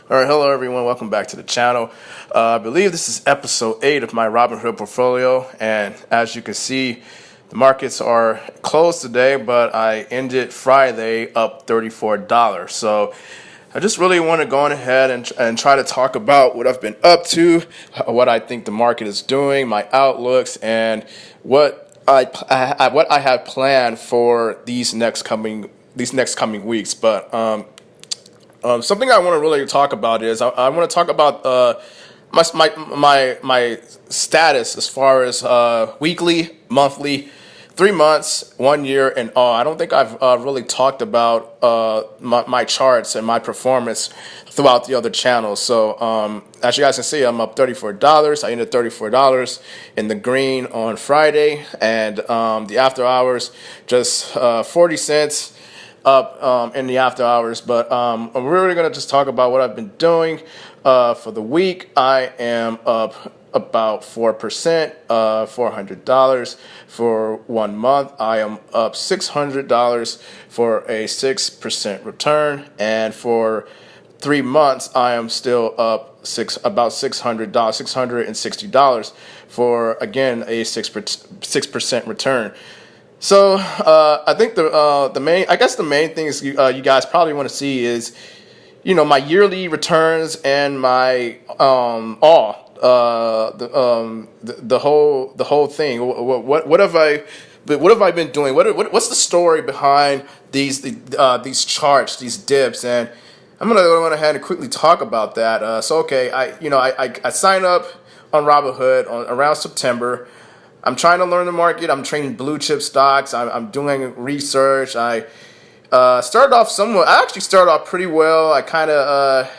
All right, hello everyone. Welcome back to the channel. I believe this is episode 8 of my Robinhood portfolio, and as you can see, the markets are closed today, but I ended Friday up $34. So I just really want to go on ahead and try to talk about what I've been up to, what I think the market is doing, my outlooks, and what I have planned for these next coming weeks. But something I want to really talk about is I want to talk about my status as far as weekly, monthly, 3 months, 1 year, and all. I don't think I've really talked about my charts and my performance throughout the other channels. So as you guys can see, I'm up $34. I ended $34 in the green on Friday, and the after hours just 40 cents up in the after hours. But I'm really going to just talk about what I've been doing for the week. I am up about 4%, $400 for 1 month. I am up $600 for a 6% return, and for 3 months I am still up about $600, $660 for, again, a 6% return. So I think the main thing is you guys probably want to see is, my yearly returns and my the whole thing. What have I been doing? What's the story behind these charts, these dips? And I'm gonna go ahead and quickly talk about that. I signed up on Robinhood around September. I'm trying to learn the market. I'm trading blue chip stocks. I'm doing research. I started off somewhat. I actually started off pretty well. I kind of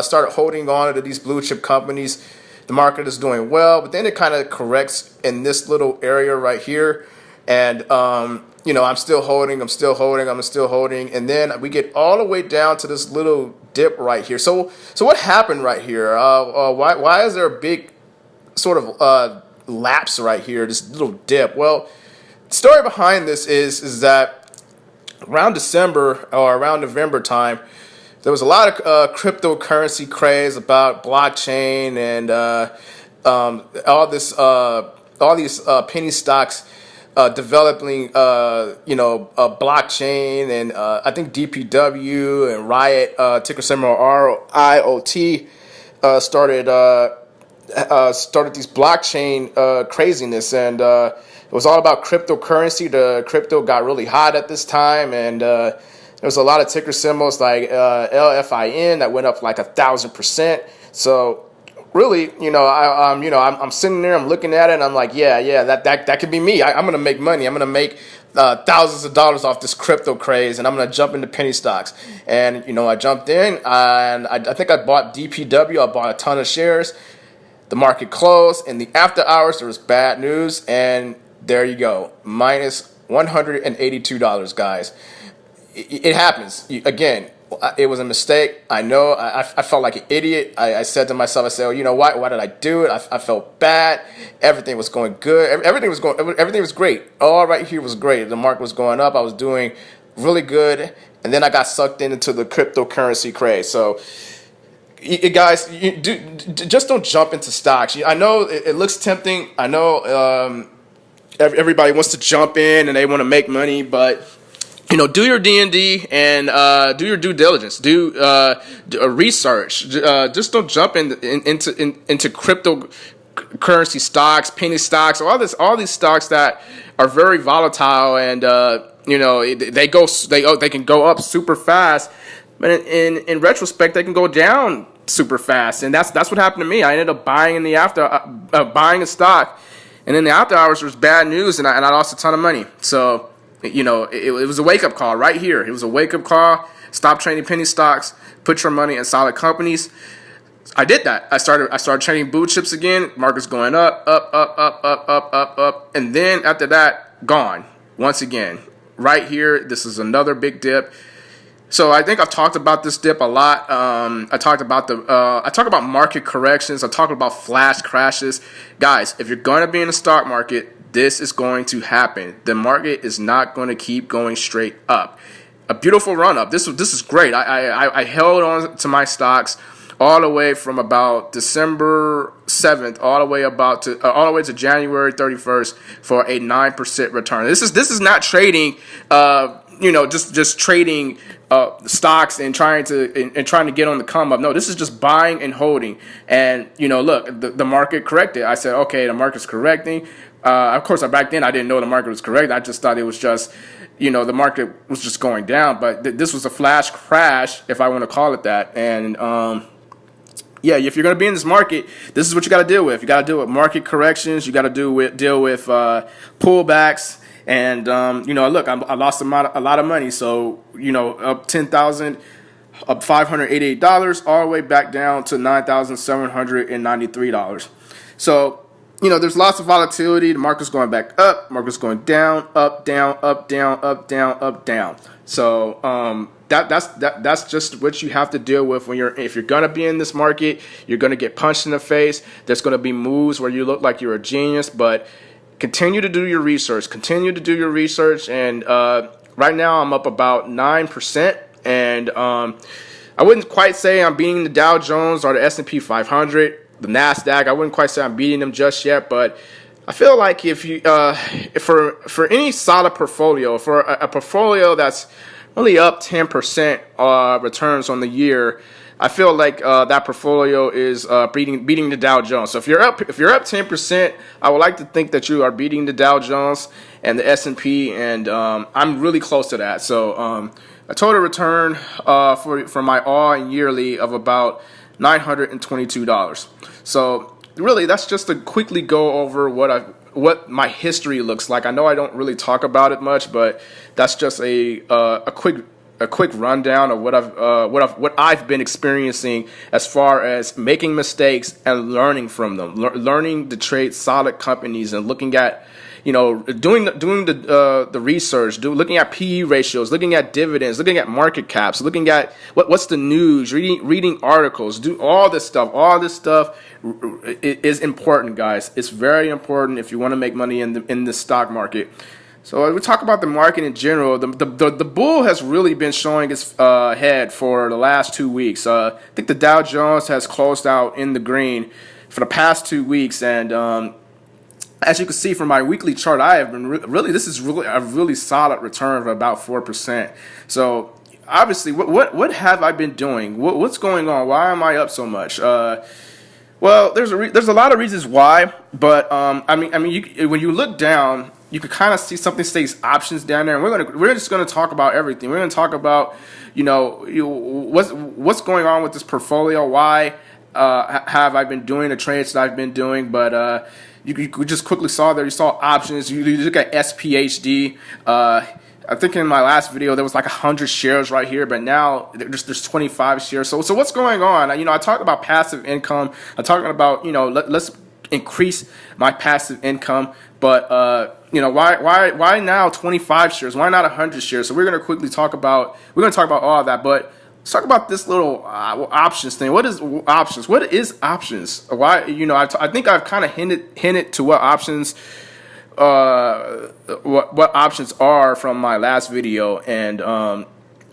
started holding on to these blue chip companies. The market is doing well, but then it kind of corrects in this little area right here. And, I'm still holding. I'm still holding. And then we get all the way down to this little dip right here. So what happened right here? Why is there a big sort of lapse right here, this little dip? Well, the story behind this is that around December or around November time, there was a lot of cryptocurrency craze about blockchain and all these penny stocks developing a blockchain, and I think DPW and Riot, ticker symbol RIOT, started these blockchain craziness, and it was all about cryptocurrency. The crypto got really hot at this time, and there was a lot of ticker symbols like LFIN that went up like 1,000%. So really, I'm sitting there, I'm looking at it, and I'm like, that could be me. I'm gonna make money. I'm gonna make thousands of dollars off this crypto craze, and I'm gonna jump into penny stocks. And I jumped in, and I think I bought DPW. I bought a ton of shares. The market closed. In the after hours, there was bad news, and there you go, minus $182, guys. It happens. Again, it was a mistake. I know. I felt like an idiot. I said to myself, what? Why did I do it? I felt bad. Everything was going good. Everything was great. All right here was great. The market was going up. I was doing really good, and then I got sucked into the cryptocurrency craze. So, guys, just don't jump into stocks. I know it looks tempting. I know everybody wants to jump in and they want to make money, but do your D&D and do your due diligence. Do research. Just don't jump into cryptocurrency stocks, penny stocks, all these stocks that are very volatile, and they can go up super fast, but in retrospect they can go down super fast, and that's what happened to me. I ended up buying in the buying a stock, and in the after hours there was bad news, and I lost a ton of money. So. It was a wake-up call right here. It was a wake-up call. Stop trading penny stocks. Put your money in solid companies. I did that. I started trading blue chips again. Market's going up, and then after that, gone once again. Right here, this is another big dip. So I think I've talked about this dip a lot. I talk about market corrections. I talk about flash crashes. Guys, if you're going to be in the stock market, this is going to happen. The market is not going to keep going straight up. A beautiful run up. This is great. I held on to my stocks all the way from about December 7th all the way to January 31st for a 9% return. This is not trading, just trading stocks and trying to get on the come up. No, this is just buying and holding. And look, the market corrected. I said, okay, the market's correcting. Of course, back then I didn't know the market was correct. I just thought it was just, the market was just going down. But this was a flash crash, if I want to call it that. And yeah, if you're going to be in this market, this is what you got to deal with. You got to deal with market corrections. You got to deal with pullbacks. And look, I lost a lot of money. So up $10,000, up $588, all the way back down to $9,793. So there's lots of volatility. The market's going back up, market's going down, up, down, up, down, up, down, up, down. So that's just what you have to deal with if you're gonna be in this market. You're gonna get punched in the face. There's gonna be moves where you look like you're a genius, but continue to do your research. And right now I'm up about 9%, and I wouldn't quite say I'm beating the Dow Jones or the S&P 500. The NASDAQ, I wouldn't quite say I'm beating them just yet, but I feel like if for any solid portfolio, for a portfolio that's only up 10% returns on the year, I feel like that portfolio is beating the Dow Jones. So if you're up 10%, I would like to think that you are beating the Dow Jones and the S&P, and I'm really close to that. So a total return for my all and yearly of about $922. So really, that's just to quickly go over what my history looks like. I know I don't really talk about it much, but that's just a quick rundown of what I've been experiencing as far as making mistakes and learning from them, learning to trade solid companies and looking at doing the research, looking at PE ratios, looking at dividends, looking at market caps, looking at what's the news, reading articles, do all this stuff. All this stuff is important, guys. It's very important if you want to make money in the stock market. So we talk about the market in general. The bull has really been showing its head for the last 2 weeks. I think the Dow Jones has closed out in the green for the past 2 weeks, and as you can see from my weekly chart, I have been this is really a really solid return of about 4%. So obviously, what have I been doing? What's going on? Why am I up so much? Well, there's a lot of reasons why, but when you look down, you can kind of see something says options down there, and we're just gonna talk about everything. We're gonna talk about what's going on with this portfolio. Why have I been doing the trades that I've been doing? But you just quickly saw there. You saw options. You look at SPHD. I think in my last video there was like 100 shares right here, but now there's 25 shares. So what's going on? I talk about passive income. I'm talking about let's increase my passive income. But why now 25 shares? Why not 100 shares? So we're gonna talk about all of that, but. Let's talk about this little options thing. What is options? What is options? Why? I think I've kind of hinted to what options, what options are from my last video, and I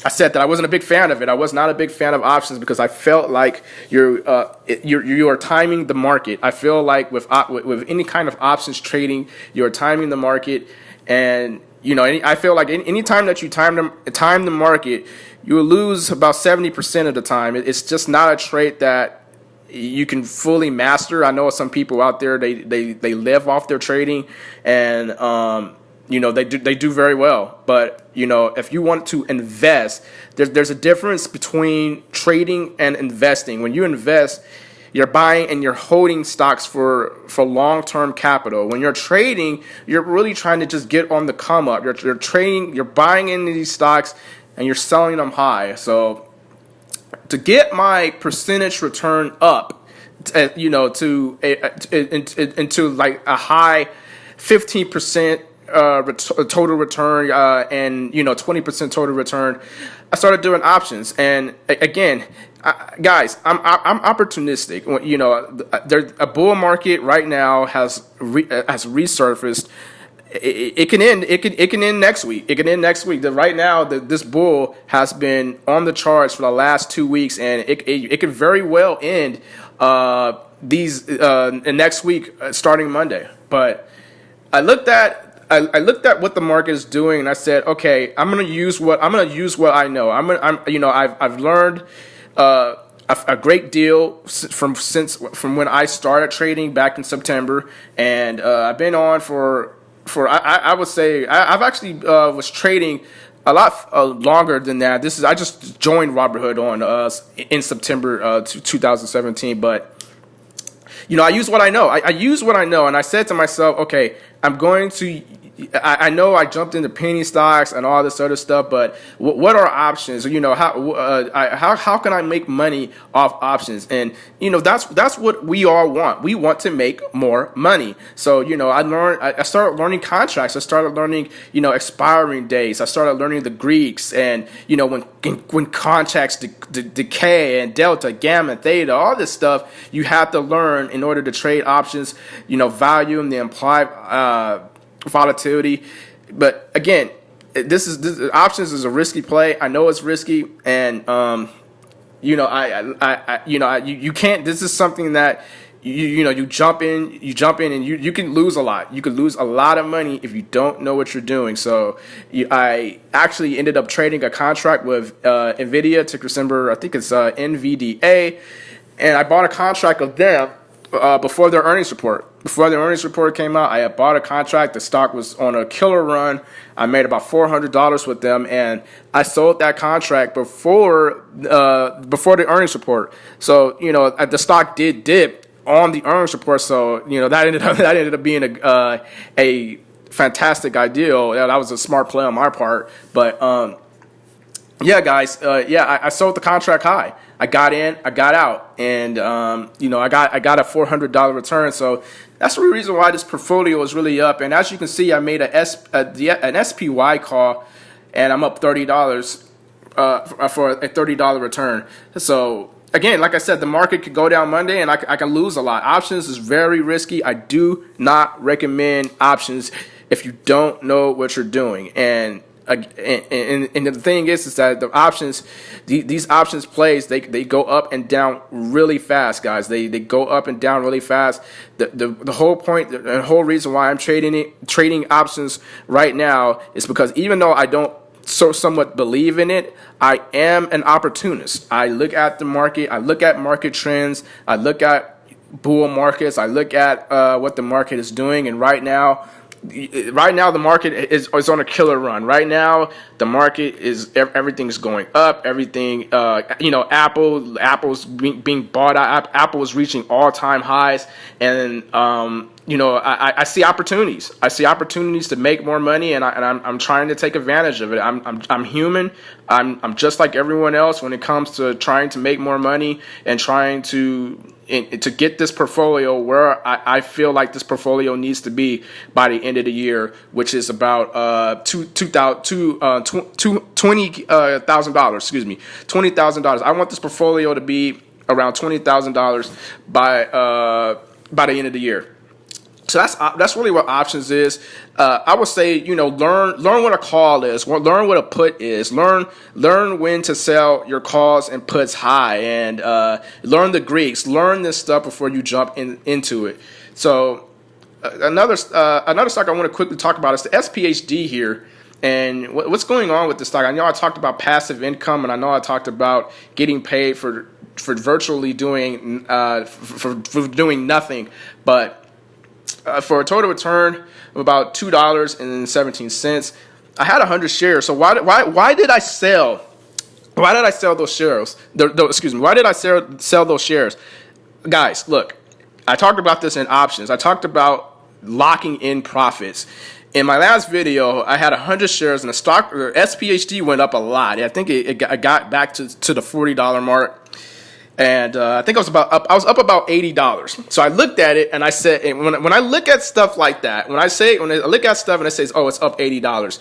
said that I wasn't a big fan of it. I was not a big fan of options because I felt like you are timing the market. I feel like with any kind of options trading, you're timing the market, and I feel like any time that you time the market, you will lose about 70% of the time. It's just not a trait that you can fully master. I know some people out there, they live off their trading, and they do very well. But if you want to invest, there's a difference between trading and investing. When you invest, you're buying and you're holding stocks for long-term capital. When you're trading, you're really trying to just get on the come up. You're trading, you're buying into these stocks, and you're selling them high. So to get my percentage return up, into like a high 15% total return and 20% total return, I started doing options. And again, guys, I'm opportunistic. A bull market right now has resurfaced. it can end. It can end next week. It can end next week. Right now, this bull has been on the charts for the last 2 weeks, and it could very well end these next week, starting Monday. But I looked at what the market is doing, and I said, okay, I'm gonna use what I know. I've learned a great deal from when I started trading back in September, and I've been on for I would say I've actually was trading a lot longer than that. I just joined Robinhood on in September 2017, but I use what I know. I use what I know, and I said to myself, okay, I'm going to. I know I jumped into penny stocks and all this other stuff, but what are options? How can I make money off options? And that's what we all want. We want to make more money. So I started learning contracts. I started learning expiring days. I started learning the Greeks, and when contracts decay and delta, gamma, theta, all this stuff you have to learn in order to trade options. Value and the implied volatility. But again, options is a risky play. I know it's risky, and you can't. This is something that you jump in, and you can lose a lot. You could lose a lot of money if you don't know what you're doing. So I actually ended up trading a contract with Nvidia, ticker symbol, I think it's NVDA, and I bought a contract of them before their earnings report. Before the earnings report came out, I had bought a contract. The stock was on a killer run. I made about $400 with them, and I sold that contract before the earnings report. So the stock did dip on the earnings report. So that ended up being a fantastic idea. That was a smart play on my part. But yeah, guys. I sold the contract high. I got in, I got out, and I got a $400 return. So that's the reason why this portfolio is really up. And as you can see, I made an SPY call, and I'm up $30 for a $30 return. So again, like I said, the market could go down Monday, and I can lose a lot. Options is very risky. I do not recommend options if you don't know what you're doing. And the thing is that the options, these options plays, they go up and down really fast, guys. They go up and down really fast. The whole point, the whole reason why I'm trading options right now is because even though I don't somewhat believe in it, I am an opportunist. I look at the market, I look at market trends, I look at bull markets, I look at what the market is doing, and right now the market is on a killer run. Right now, the market is everything's going up. Everything, Apple's being bought out. Apple is reaching all-time highs, and I see opportunities. I see opportunities to make more money, and I'm trying to take advantage of it. I'm human. I'm just like everyone else when it comes to trying to make more money and trying to get this portfolio where I feel like this portfolio needs to be by the end of the year, which is about $20,000. Excuse me, $20,000. I want this portfolio to be around $20,000 by the end of the year. So that's really what options is. I would say, learn what a call is, learn what a put is, learn when to sell your calls and puts high, and learn the Greeks, learn this stuff before you jump into it. So another stock I want to quickly talk about is the SPHD here. And what's going on with this stock? I know I talked about passive income, and I know I talked about getting paid for virtually doing for doing nothing, but for a total return of about $2.17. I had 100 shares. So why did I sell? Why did I sell those shares? Excuse me. Why did I sell those shares? Guys, look, I talked about this in options. I talked about locking in profits. In my last video, I had 100 shares, and the stock, or SPHD, went up a lot. I think it got back to the $40 mark. And I think I was up about $80. So I looked at it and I said, and when I look at stuff like that, when I look at stuff and it says, oh, it's up $80,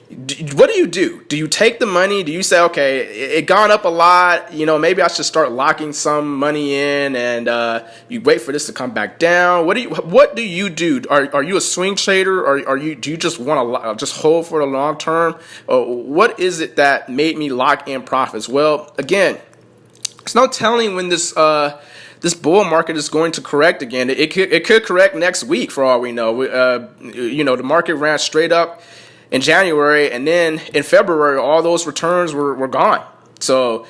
what do you do? Do you take the money? Do you say, okay, it gone up a lot, maybe I should start locking some money in, and you wait for this to come back down? What do you do? Are you a swing trader, or do you just want to just hold for the long term? What is it that made me lock in profits? Well, again, there's no telling when this bull market is going to correct again. It could correct next week for all we know. The market ran straight up in January, and then in February, all those returns were gone. So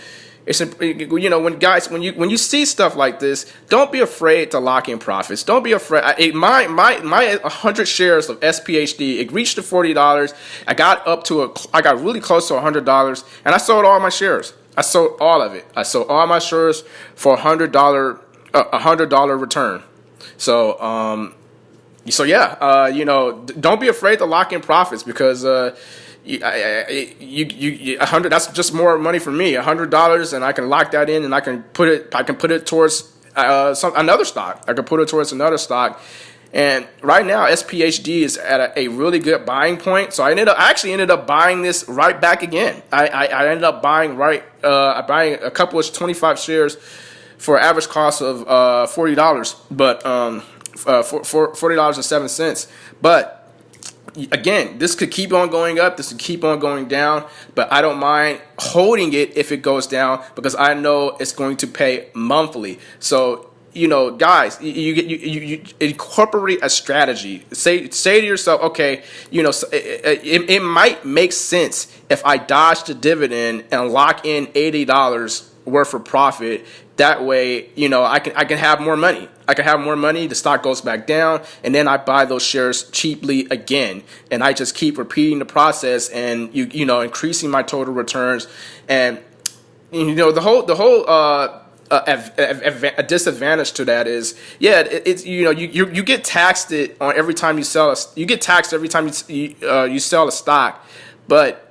it's when you see stuff like this, don't be afraid to lock in profits. Don't be afraid. My 100 shares of SPHD, it reached to $40. I got really close to $100, and I sold all my shares. I sold all of it. I sold all my shares for $100 return. So don't be afraid to lock in profits, because you 100, that's just more money for me. $100, and I can lock that in, and I can put it towards another stock. I can put it towards another stock. And right now, SPHD is at a really good buying point. So I actually ended up buying this right back again. I ended up buying buying a couple of 25 shares for an average cost of $40, but for $40.07. But again, this could keep on going up. This could keep on going down. But I don't mind holding it if it goes down, because I know it's going to pay monthly. So guys, you incorporate a strategy. Say to yourself, okay, it might make sense if I dodge the dividend and lock in $80 worth of profit. That way, I can have more money. I can have more money. The stock goes back down, and then I buy those shares cheaply again, and I just keep repeating the process, and increasing my total returns. And the whole a disadvantage to that is, it's you get taxed on every time you sell you get taxed every time you sell a stock, but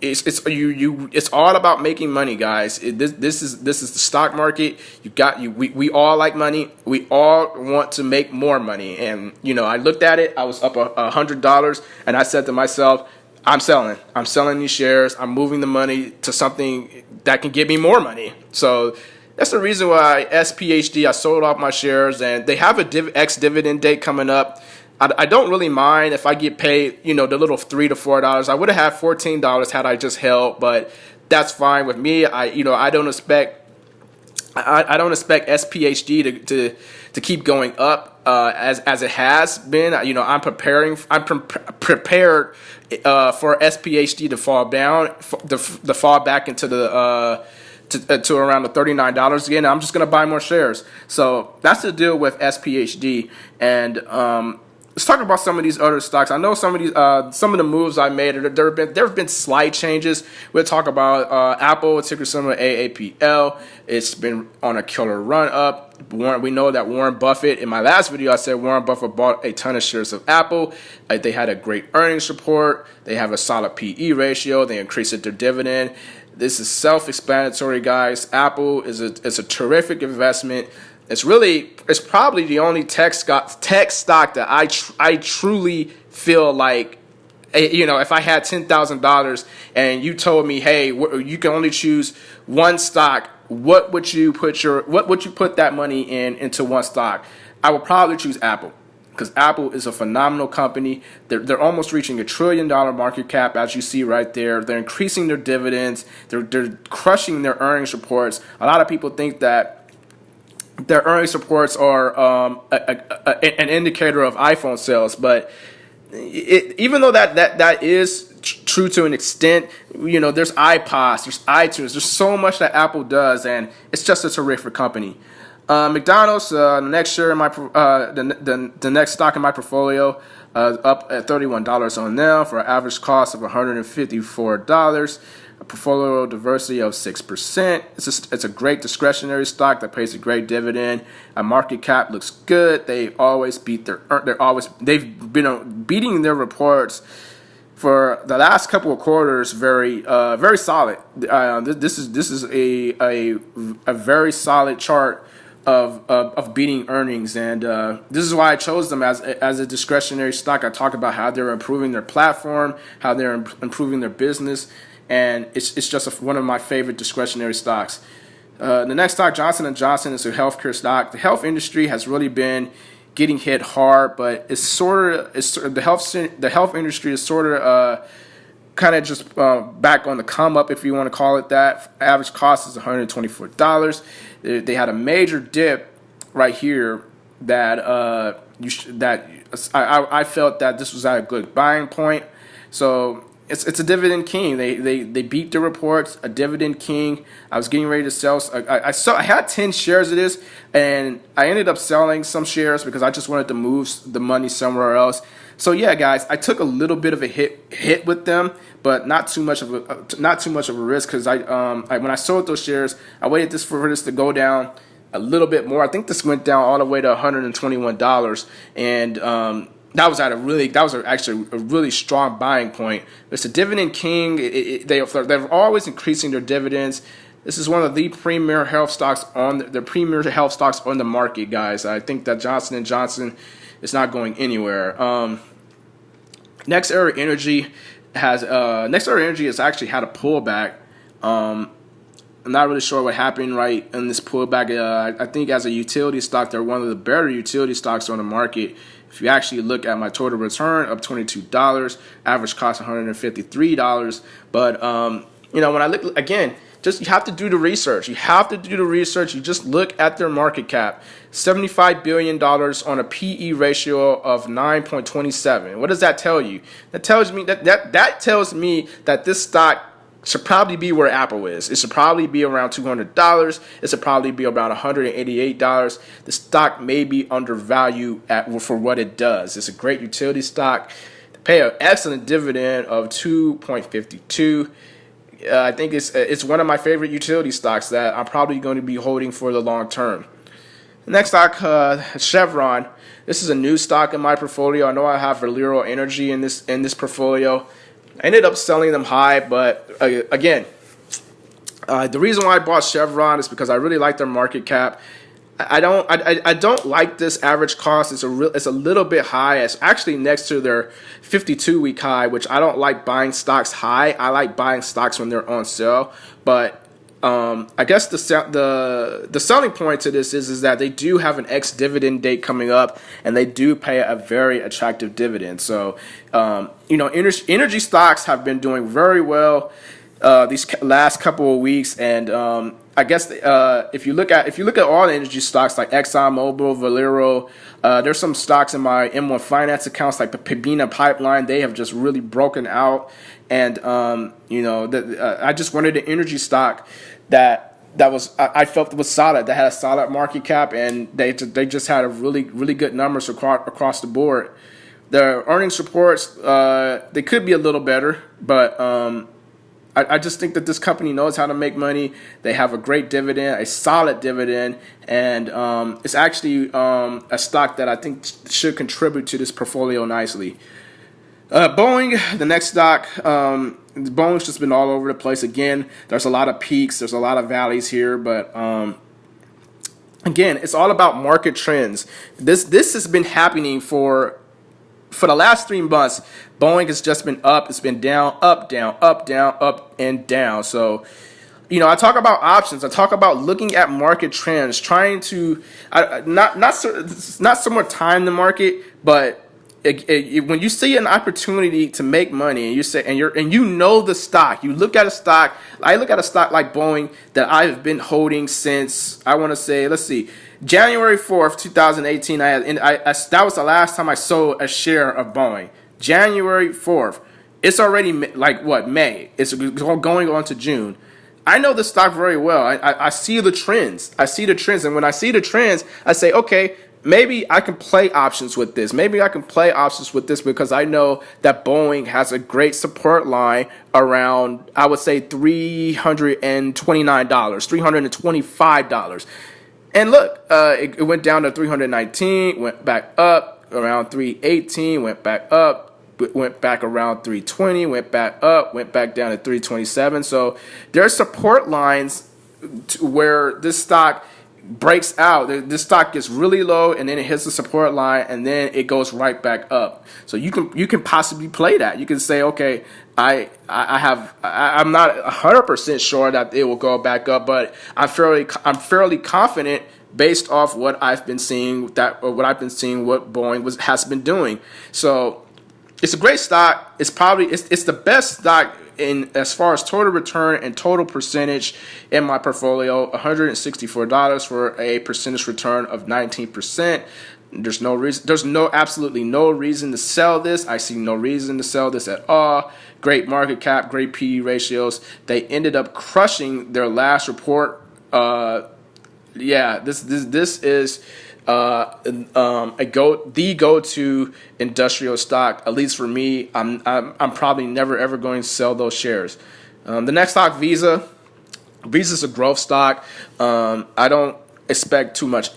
it's all about making money, guys. This is the stock market. We all like money. We all want to make more money. And I looked at it. I was up $100, and I said to myself, I'm selling these shares. I'm moving the money to something that can give me more money. So that's the reason why SPHD, I sold off my shares, and they have a ex-dividend date coming up. I don't really mind if I get paid, the little $3 to $4. I would have had $14 had I just held, but that's fine with me. I don't expect SPHD to keep going up as it has been. I'm prepared for SPHD to fall down, to fall back into the to around the $39 again. I'm just gonna buy more shares. So that's the deal with SPHD. And let's talk about some of these other stocks. I know some of the moves I made. There have been slight changes. We'll talk about Apple, ticker symbol AAPL. It's been on a killer run up. We know that Warren Buffett, in my last video, I said Warren Buffett bought a ton of shares of Apple. They had a great earnings report. They have a solid PE ratio. They increased their dividend. This is self-explanatory, guys. Apple is a terrific investment. It's probably the only tech stock that I truly feel like, if I had $10,000 and you told me, hey, you can only choose one stock, what would you put that money into one stock? I would probably choose Apple, because Apple is a phenomenal company. They're almost reaching $1 trillion market cap, as you see right there. They're increasing their dividends. They're crushing their earnings reports. A lot of people think that their earnings reports are an indicator of iPhone sales, but even though that is true to an extent, there's iPods, there's iTunes, there's so much that Apple does, and it's just a terrific company. McDonald's, the next share in my the next stock in my portfolio, up at $31 on them for an average cost of $154. A portfolio diversity of 6%. It's a great discretionary stock that pays a great dividend. A market cap looks good. They've been beating their reports for the last couple of quarters. Very solid. This is a very solid chart of beating earnings, and this is why I chose them as a discretionary stock. I talk about how they're improving their platform, how they're improving their business, and it's just one of my favorite discretionary stocks. The next stock, Johnson & Johnson, is a healthcare stock. The health industry has really been getting hit hard, but the health industry is sort of kind of just back on the come up, if you want to call it that. Average cost is $124. They had a major dip right here that I felt that this was at a good buying point. So it's a dividend king. They beat the reports. A dividend king. I was getting ready to sell. I had 10 shares of this, and I ended up selling some shares because I just wanted to move the money somewhere else. So yeah, guys, I took a little bit of a hit with them, but not too much of a risk, because when I sold those shares, I waited for this to go down a little bit more. I think this went down all the way to $121, and that was actually a really strong buying point. It's a dividend king. They're always increasing their dividends. This is one of the premier health stocks on the market, guys. I think that Johnson & Johnson is not going anywhere. Next Era Energy has actually had a pullback. I'm not really sure what happened right in this pullback. I think as a utility stock, they're one of the better utility stocks on the market. If you actually look at my total return, up $22, average cost $153. But when I look again, you have to do the research. You just look at their market cap, $75 billion on a PE ratio of 9.27. What does that tell you? That tells me that this stock should probably be where Apple is. It should probably be around $200. It should probably be around $188. The stock may be undervalued for what it does. It's a great utility stock. They pay an excellent dividend of 2.52. I think it's one of my favorite utility stocks that I'm probably going to be holding for the long term. The next stock, Chevron. This is a new stock in my portfolio. I know I have Valero Energy in this portfolio. I ended up selling them high, but again, the reason why I bought Chevron is because I really like their market cap. I don't like this average cost. It's a little bit high. It's actually next to their 52-week high, which I don't like buying stocks high. I like buying stocks when they're on sale. But I guess the selling point to this is that they do have an ex-dividend date coming up, and they do pay a very attractive dividend. So energy stocks have been doing very well these last couple of weeks, and I guess if you look at all the energy stocks like ExxonMobil, Valero, there's some stocks in my M1 Finance accounts like the Pembina Pipeline. They have just really broken out, and I just wanted an energy stock that I felt was solid, that had a solid market cap, and they just had a really good numbers across the board. The earnings reports, they could be a little better, but I just think that this company knows how to make money. They have a great dividend, a solid dividend, and it's actually a stock that I think should contribute to this portfolio nicely. Boeing, the next stock, Boeing's just been all over the place. Again, there's a lot of peaks, there's a lot of valleys here, but again, it's all about market trends. This has been happening for the last 3 months. Boeing has just been up, it's been down, up, down, up, down, up, and down. So, I talk about options. I talk about looking at market trends, trying to not so much time the market, but when you see an opportunity to make money, and the stock, you look at a stock. I look at a stock like Boeing that I've been holding since, I want to say, January 4th, 2018. That was the last time I sold a share of Boeing. January 4th. It's already May. It's going on to June. I know the stock very well. I see the trends. And when I see the trends, I say, okay, maybe I can play options with this. Because I know that Boeing has a great support line around, I would say, $329, $325. And look, it went down to 319, went back up around 318, went back up, went back around 320, went back up, went back down to 327. So there are support lines where this stock breaks out, this stock gets really low and then it hits the support line and then it goes right back up. So you can possibly play that. You can say, okay, I'm not 100% sure that it will go back up, but I'm fairly confident based off what I've been seeing what Boeing has been doing. So it's a great stock. It's the best stock in as far as total return and total percentage in my portfolio. $164 for a percentage return of 19%. There's absolutely no reason to sell this. I see no reason to sell this at all. Great market cap, great PE ratios. They ended up crushing their last report. This is the go-to industrial stock, at least for me. I'm probably never ever going to sell those shares. The next stock, Visa. Visa's a growth stock. I don't expect too much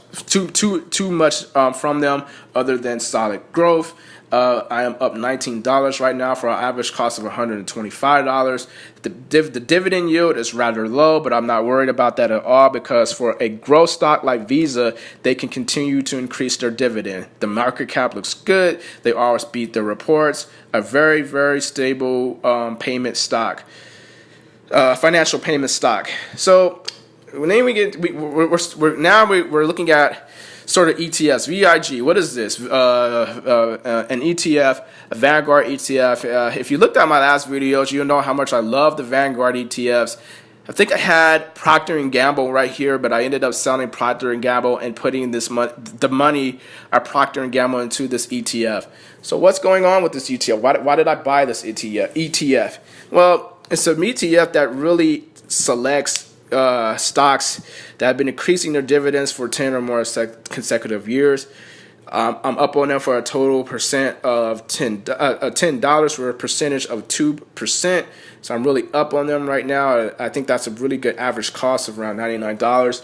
from them other than solid growth. I am up $19 right now for an average cost of $125. The dividend yield is rather low, but I'm not worried about that at all because for a growth stock like Visa, they can continue to increase their dividend. The market cap looks good. They always beat their reports. A very, very stable payment stock, financial payment stock. So then we're looking at sort of ETFs. VIG, what is this? An ETF, a Vanguard ETF. If you looked at my last videos, you'll know how much I love the Vanguard ETFs. I think I had Procter & Gamble right here, but I ended up selling Procter & Gamble and putting the money of Procter & Gamble into this ETF. So what's going on with this ETF? Why did I buy this ETF? Well, it's an ETF that really selects stocks that have been increasing their dividends for 10 or more consecutive years. I'm up on them for a total percent of $10 for a percentage of 2%. So I'm really up on them right now. I think that's a really good average cost of around $99.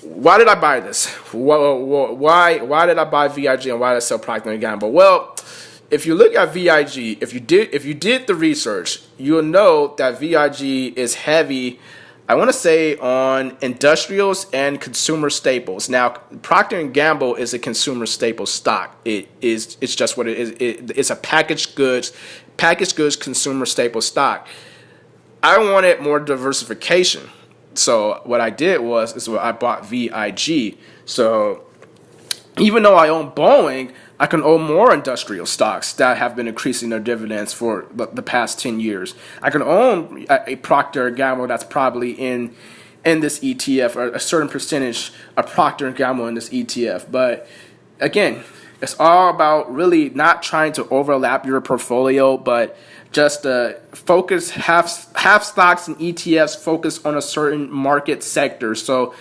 Why did I buy this? Why did I buy VIG and why did I sell Procter & Gamble? Well, if you look at VIG, if you did the research, you'll know that VIG is heavy, I want to say, on industrials and consumer staples. Now, Procter & Gamble is a consumer staple stock. It's just what it is. It's a packaged goods consumer staple stock. I wanted more diversification. So what I did was I bought VIG. So even though I own Boeing, I can own more industrial stocks that have been increasing their dividends for the past 10 years. I can own a Procter & Gamble that's probably in this ETF, or a certain percentage of Procter & Gamble in this ETF. But again, it's all about really not trying to overlap your portfolio, but just focus half stocks and ETFs focus on a certain market sector. So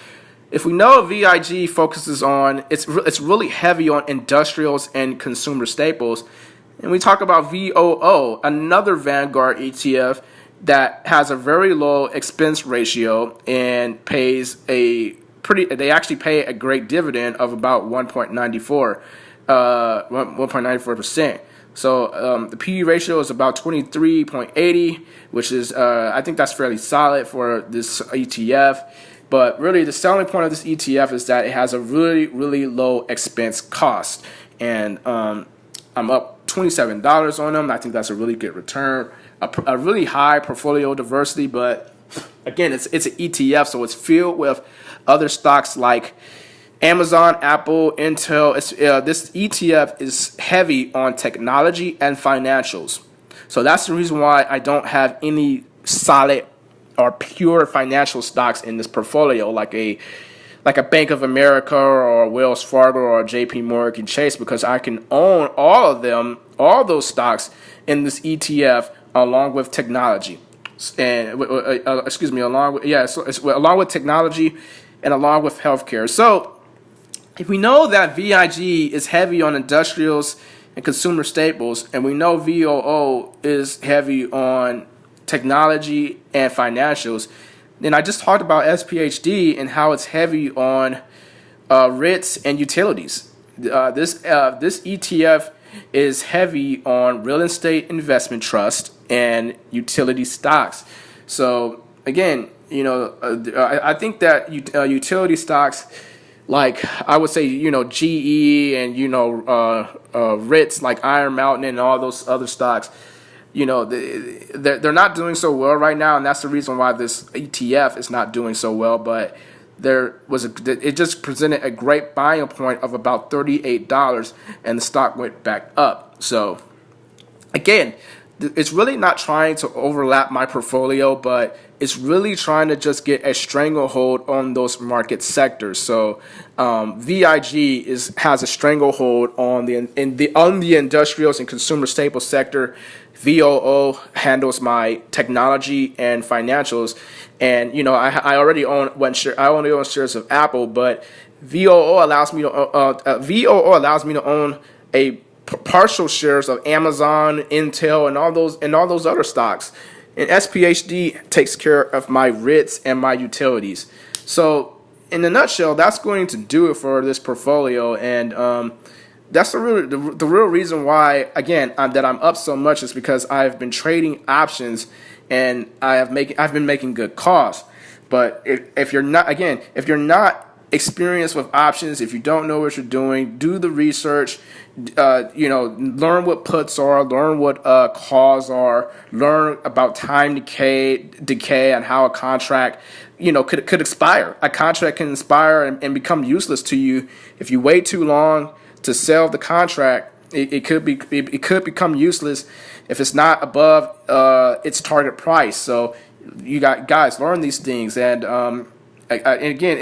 if we know VIG focuses on, it's really heavy on industrials and consumer staples, and we talk about VOO, another Vanguard ETF that has a very low expense ratio and they actually pay a great dividend of about 1.94%. So the PE ratio is about 23.80, which is I think that's fairly solid for this ETF. But really, the selling point of this ETF is that it has a really, really low expense cost. And I'm up $27 on them. I think that's a really good return. A really high portfolio diversity, but again, it's an ETF, so it's filled with other stocks like Amazon, Apple, Intel. This ETF is heavy on technology and financials. So that's the reason why I don't have any solid or pure financial stocks in this portfolio, like a Bank of America or Wells Fargo or JP Morgan Chase, because I can own all those stocks in this ETF along with technology, and along with technology and along with healthcare. So if we know that VIG is heavy on industrials and consumer staples, and we know VOO is heavy on technology and financials, then I just talked about SPHD and how it's heavy on REITs and utilities. This ETF is heavy on real estate investment trust and utility stocks. So again, I think that utility stocks, like I would say, GE and RITs like Iron Mountain and all those other stocks, they're not doing so well right now, and that's the reason why this ETF is not doing so well. But it just presented a great buying point of about $38, and the stock went back up. So again, it's really not trying to overlap my portfolio, but it's really trying to just get a stranglehold on those market sectors. So VIG has a stranglehold on the industrials and consumer staple sector. VOO handles my technology and financials, and I already own one share. I only own shares of Apple, but VOO allows me to own a partial shares of Amazon, Intel, and all those other stocks. And SPHD takes care of my RITs and my utilities. So in a nutshell, that's going to do it for this portfolio. And that's the real reason why, again, that I'm up so much is because I've been trading options and I've been making good calls. But if you're not experienced with options, if you don't know what you're doing, do the research. Learn what puts are, learn what calls are, learn about time decay, and how a contract, could expire. A contract can expire and become useless to you if you wait too long to sell the contract. It could become useless if it's not above its target price. So you guys learn these things, and again,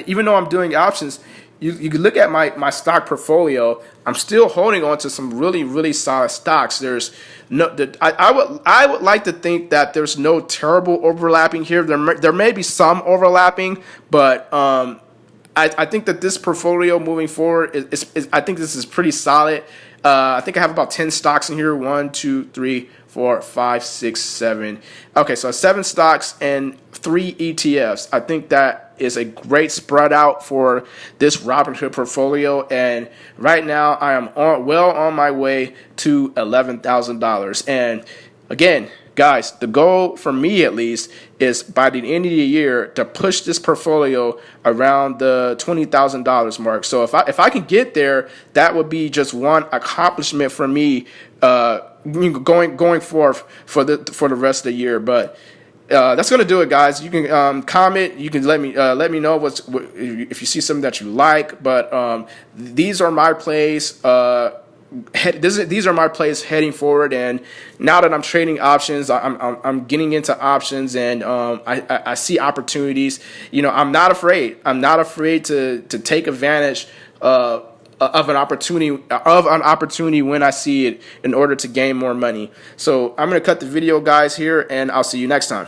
even though I'm doing options, you can look at my stock portfolio. I'm still holding on to some really, really solid stocks. There's I would like to think that there's no terrible overlapping here. There may be some overlapping, but I think that this portfolio moving forward is I think this is pretty solid. I think I have about 10 stocks in here. 1, 2, 3, 4, 5, 6, 7. Okay, so 7 stocks and 3 ETFs. I think that is a great spread out for this Robinhood portfolio. And right now, I am well on my way to $11,000. And again, guys, the goal for me at least is by the end of the year to push this portfolio around the $20,000 mark. So if I can get there, that would be just one accomplishment for me going forth for the rest of the year. But that's gonna do it, guys. You can comment. You can let me know if you see something that you like. But these are my plays. These are my plays heading forward. And now that I'm trading options, I'm getting into options, and I see opportunities. I'm not afraid. I'm not afraid to take advantage of an opportunity when I see it in order to gain more money. So I'm gonna cut the video, guys, here, and I'll see you next time.